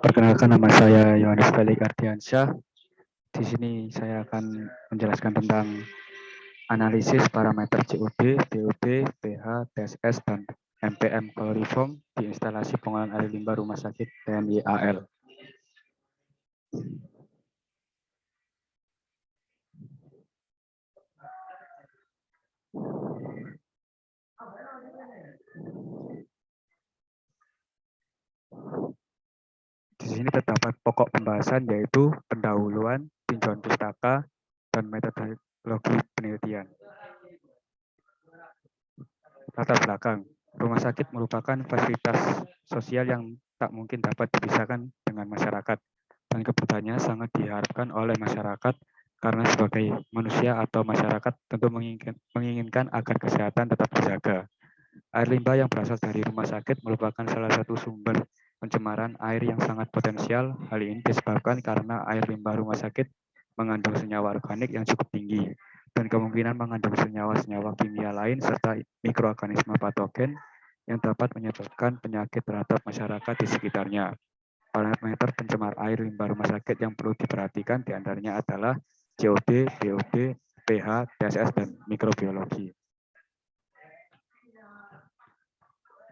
Perkenalkan, nama saya Yohanes Felix Ardiansyah. Di sini saya akan menjelaskan tentang analisis parameter COD, BOD, pH, TSS, dan MPM chloriform di instalasi pengolahan air limbah Rumah Sakit TNI AL. Di sini terdapat pokok pembahasan yaitu pendahuluan, tinjauan pustaka, dan metodologi penelitian. Latar belakang, rumah sakit merupakan fasilitas sosial yang tak mungkin dapat dipisahkan dengan masyarakat, dan kebutuhannya sangat diharapkan oleh masyarakat karena sebagai manusia atau masyarakat tentu menginginkan agar kesehatan tetap terjaga. Air limbah yang berasal dari rumah sakit merupakan salah satu sumber pencemaran air yang sangat potensial. Hal ini disebabkan karena air limbah rumah sakit mengandung senyawa organik yang cukup tinggi dan kemungkinan mengandung senyawa-senyawa kimia lain serta mikroorganisme patogen yang dapat menyebabkan penyakit terhadap masyarakat di sekitarnya. Parameter pencemar air limbah rumah sakit yang perlu diperhatikan diantaranya adalah COD, BOD, pH, TSS, dan mikrobiologi.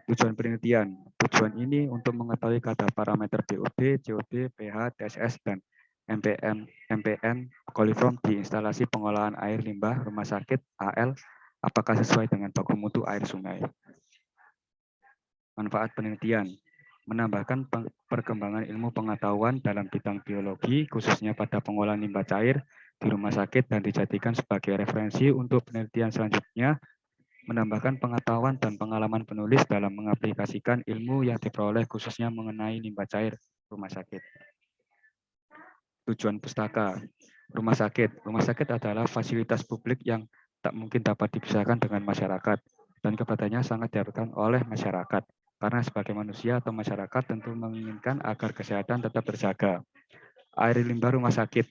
Tujuan penelitian. Tujuan ini untuk mengetahui kadar parameter BOD, COD, pH, TSS, dan MPN coliform di instalasi pengolahan air limbah rumah sakit AL apakah sesuai dengan baku mutu air sungai. Manfaat penelitian. Menambahkan perkembangan ilmu pengetahuan dalam bidang biologi, khususnya pada pengolahan limbah cair di rumah sakit dan dijadikan sebagai referensi untuk penelitian selanjutnya, menambahkan pengetahuan dan pengalaman penulis dalam mengaplikasikan ilmu yang diperoleh khususnya mengenai limbah cair rumah sakit. Tujuan pustaka. Rumah sakit. Rumah sakit adalah fasilitas publik yang tak mungkin dapat dipisahkan dengan masyarakat dan kepadanya sangat diharapkan oleh masyarakat karena sebagai manusia atau masyarakat tentu menginginkan agar kesehatan tetap terjaga. Air limbah rumah sakit.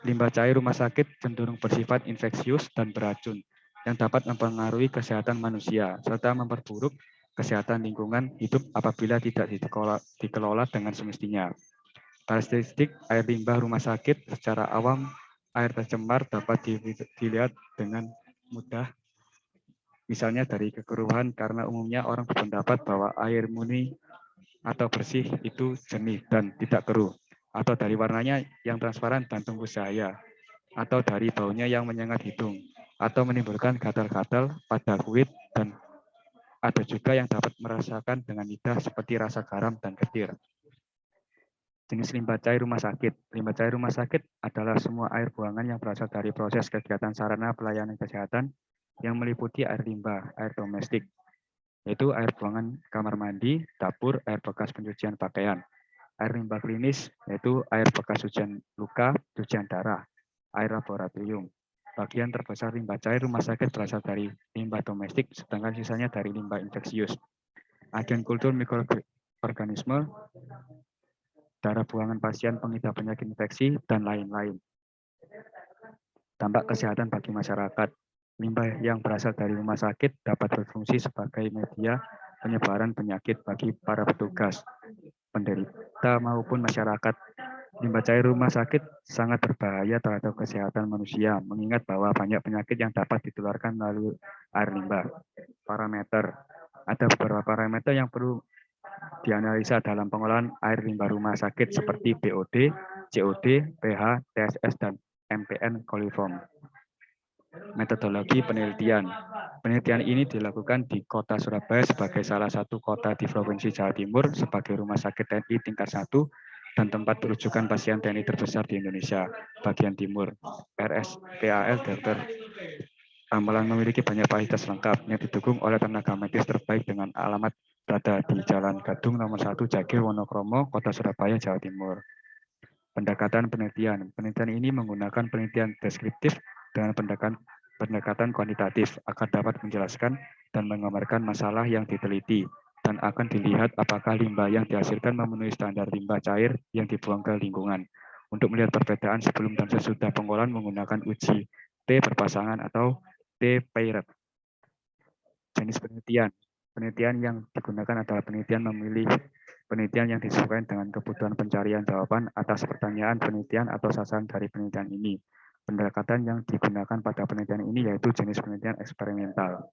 Limbah cair rumah sakit cenderung bersifat infeksius dan beracun yang dapat mempengaruhi kesehatan manusia serta memperburuk kesehatan lingkungan hidup apabila tidak dikelola dengan semestinya. Karakteristik air limbah rumah sakit secara awam, air tercemar dapat dilihat dengan mudah, misalnya dari kekeruhan karena umumnya orang berpendapat bahwa air murni atau bersih itu jernih dan tidak keruh, atau dari warnanya yang transparan dan tembus cahaya, atau dari baunya yang menyengat hidung, atau menimbulkan gatal-gatal pada kulit, dan ada juga yang dapat merasakan dengan lidah seperti rasa garam dan getir. Jenis limbah cair rumah sakit. Limbah cair rumah sakit adalah semua air buangan yang berasal dari proses kegiatan sarana pelayanan kesehatan yang meliputi air limbah, air domestik, yaitu air buangan kamar mandi, dapur, air bekas pencucian pakaian. Air limbah klinis, yaitu air bekas cucian luka, cucian darah, air laboratorium. Bagian terbesar limbah cair rumah sakit berasal dari limbah domestik, sedangkan sisanya dari limbah infeksius. Agen kultur mikroorganisme, darah buangan pasien pengidap penyakit infeksi, dan lain-lain. Dampak kesehatan bagi masyarakat. Limbah yang berasal dari rumah sakit dapat berfungsi sebagai media penyebaran penyakit bagi para petugas, penderita maupun masyarakat. Limbah cair rumah sakit sangat berbahaya terhadap kesehatan manusia, mengingat bahwa banyak penyakit yang dapat ditularkan melalui air limbah. Parameter. Ada beberapa parameter yang perlu dianalisa dalam pengolahan air limbah rumah sakit seperti BOD, COD, pH, TSS, dan MPN coliform. Metodologi penelitian. Penelitian ini dilakukan di Kota Surabaya sebagai salah satu kota di Provinsi Jawa Timur sebagai rumah sakit TNI tingkat 1 dan tempat rujukan pasien TNI terbesar di Indonesia bagian timur. RSPAL Dr. Ramalan memiliki banyak fasilitas lengkap yang didukung oleh tenaga medis terbaik dengan alamat berada di Jalan Gadung nomor 1 Jagir Wonokromo, Kota Surabaya, Jawa Timur. Pendekatan penelitian. Penelitian ini menggunakan penelitian deskriptif dengan pendekatan kuantitatif agar dapat menjelaskan dan menggambarkan masalah yang diteliti dan akan dilihat apakah limbah yang dihasilkan memenuhi standar limbah cair yang dibuang ke lingkungan. Untuk melihat perbedaan sebelum dan sesudah pengolahan menggunakan uji T berpasangan atau T-paired. jenis penelitian. Penelitian yang digunakan adalah penelitian yang disesuaikan dengan kebutuhan pencarian jawaban atas pertanyaan penelitian atau sasaran dari penelitian ini. Pendekatan yang digunakan pada penelitian ini yaitu jenis penelitian eksperimental.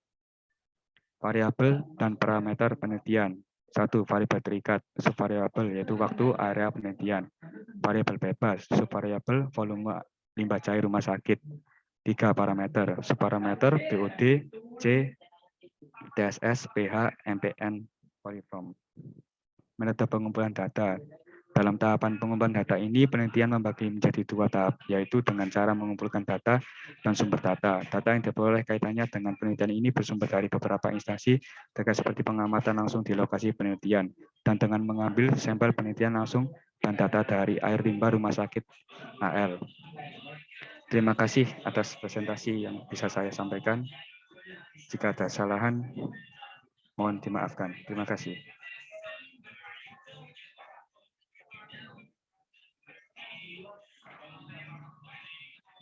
Variabel dan parameter penelitian. 1. Variabel terikat, subvariabel yaitu waktu area penelitian. Variabel bebas, subvariabel volume limbah cair rumah sakit. 3 parameter, subparameter BOD, C, TSS, pH, MPN, coliform. Metode pengumpulan data. Dalam tahapan pengumpulan data ini, penelitian membagi menjadi 2 tahap, yaitu dengan cara mengumpulkan data dan sumber data. Data yang diperoleh kaitannya dengan penelitian ini bersumber dari beberapa instansi, terkait seperti pengamatan langsung di lokasi penelitian, dan dengan mengambil sampel penelitian langsung dan data dari air limbah rumah sakit AL. Terima kasih atas presentasi yang bisa saya sampaikan. Jika ada kesalahan, mohon dimaafkan. Terima kasih.